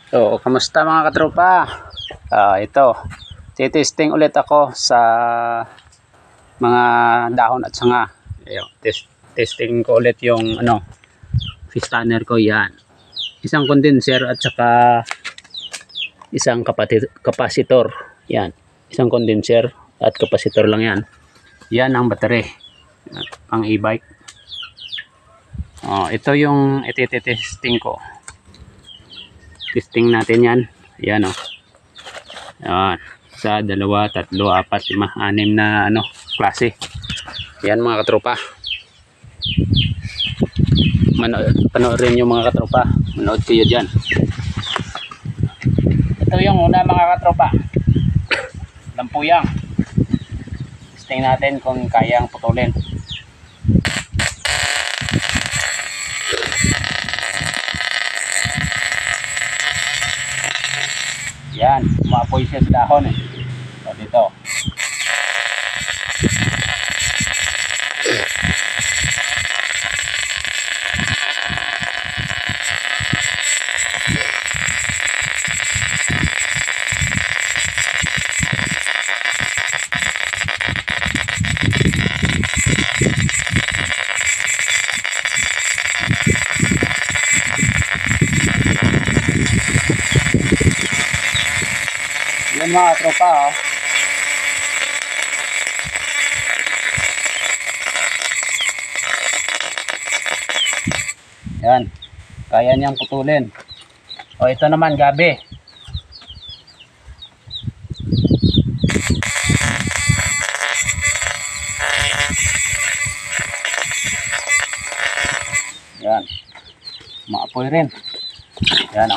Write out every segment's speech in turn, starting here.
So, kamusta mga katropa? Ito, titesting ulit ako sa mga dahon at sanga. Ayun, testing ko ulit yung fish tanner ko yan. Isang condenser at saka isang capacitor. Yan, isang condenser at capacitor lang yan. Yan ang battery. Ang e-bike. Ito yung ititesting ko. Testing natin yan. Yan Yan. Sa 2, 3, 4, 5, 6 na klase. Yan mga katropa. Panoorin yung mga katropa. Manood kayo dyan. Ito yung una mga katropa. Lampuyang. Testing natin kung kayang putulin. Yan, umapoy siya sa dahon So dito. Yan mga tropa Yan, kaya niyang putulin. Ito naman gabi. Yan, maapoy rin. Yan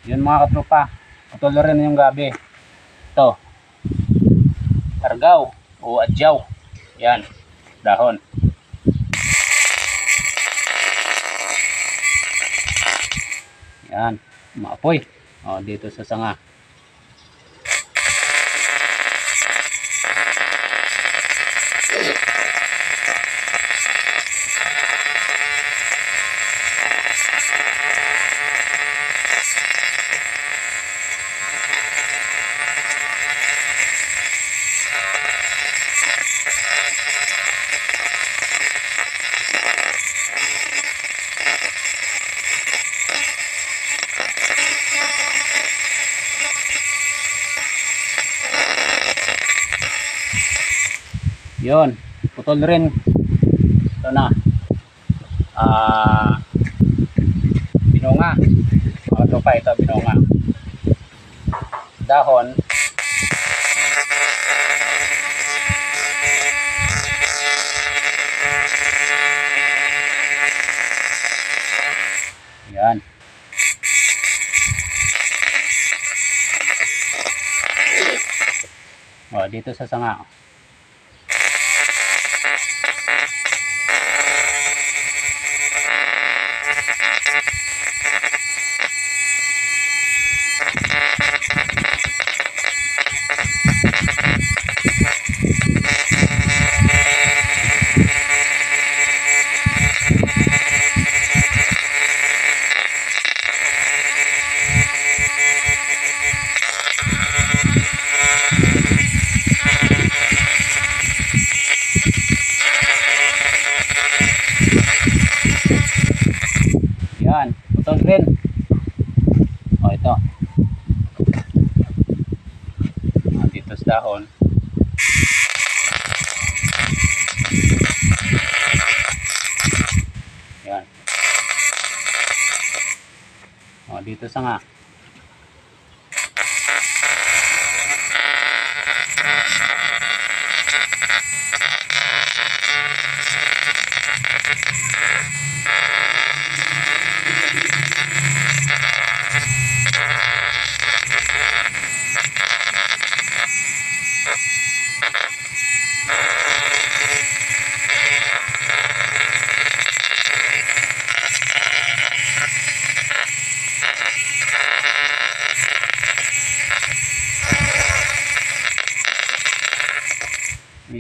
Yun mga katropa, patuloy rin yung gabi. Ito, targaw o adyaw. Yan, dahon. Yan, maapoy. Dito sa sanga. Yun, putol rin. Ito na. Binunga. Mga tropa, ito binunga. Dahon. Yan. Dito sa sanga. Yan, putol rin. Ito. Dito sa dahon. Yan. Dito sa nga.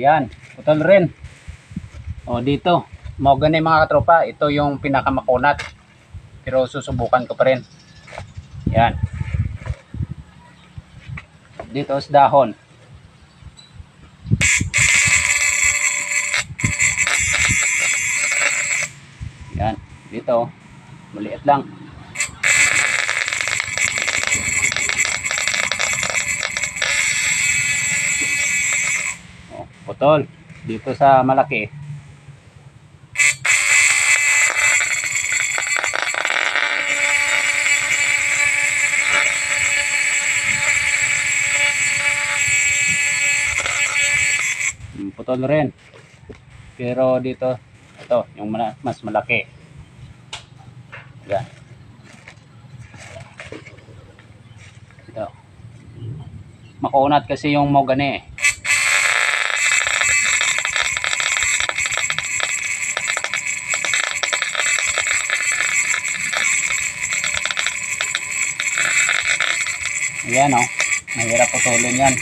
Yan, putol rin. O dito, mahogany mga katropa, ito yung pinakamakunat. Pero susubukan ko pa rin. Yan. Dito sa dahon. Yan, dito maliit lang. Putol dito sa malaki. Putol rin. Pero dito ito yung mas malaki. Yan. Ito. Makunat kasi yung mahogany. Ayan o, mahirap putulin yan.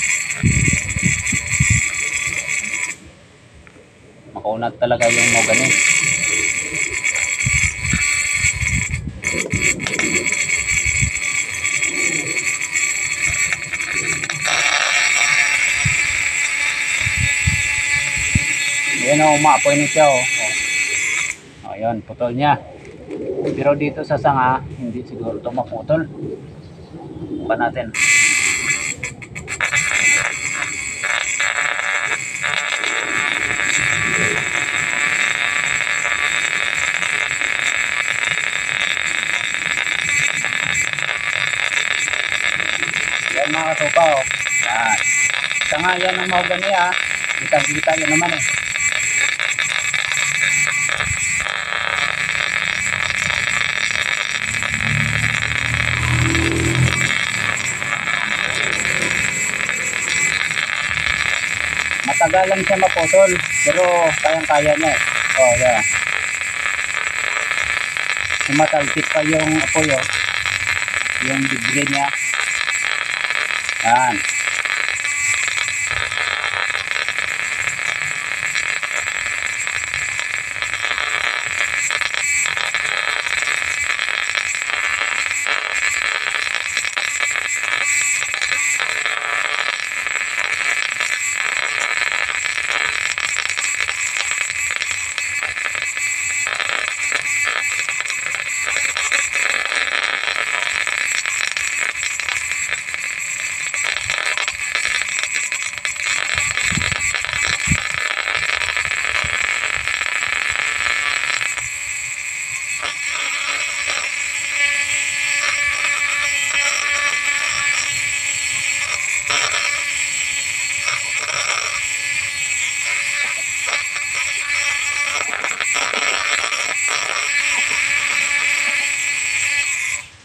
Makunat talaga yung mahogany. Ayan o, umaapoy na siya o. Ayan, putol niya. Pero dito sa sanga, hindi siguro ito maputol. Pa natin. Yan mga katropa oh. Yan. Sanga yan ang mahogany ha. Kita-kita yan naman eh. Matagal lang siya maputol, pero kayang-kaya niya eh. Oh, yan. Sumatalsik pa yung apoy oh. Yung dibri niya. Yan.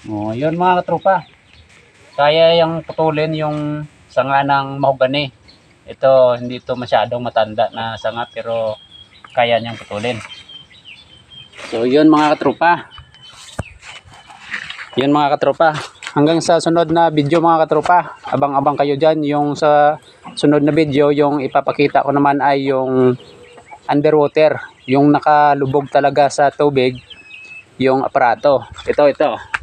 Oh, yun mga katropa. Kaya yung putulin yung sanga ng mahogany. Ito, hindi ito masyadong matanda na sanga pero kaya niyang putulin. So, yun mga katropa. Yun mga katropa. Hanggang sa sunod na video mga katropa. Abang-abang kayo dyan. Yung sa sunod na video, yung ipapakita ko naman ay yung underwater. Yung nakalubog talaga sa tubig. Yung aparato. Ito.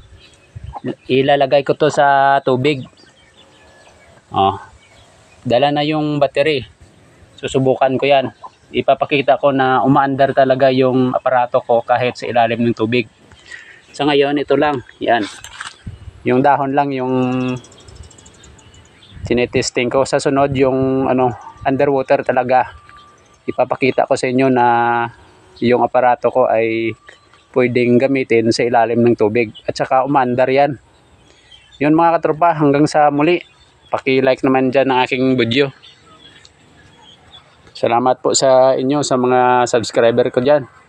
Ilalagay ko to sa tubig. Oh. Dala na yung battery. Susubukan ko yan. Ipapakita ko na umaandar talaga yung aparato ko kahit sa ilalim ng tubig. So ngayon ito lang. Yan. Yung dahon lang yung sinetesting ko. Sa sunod yung underwater talaga. Ipapakita ko sa inyo na yung aparato ko ay pwedeng gamitin sa ilalim ng tubig at saka umaandar yan. Yun mga katropa, hanggang sa muli. Paki-like naman dyan ang aking video. Salamat po sa inyo, sa mga subscriber ko dyan.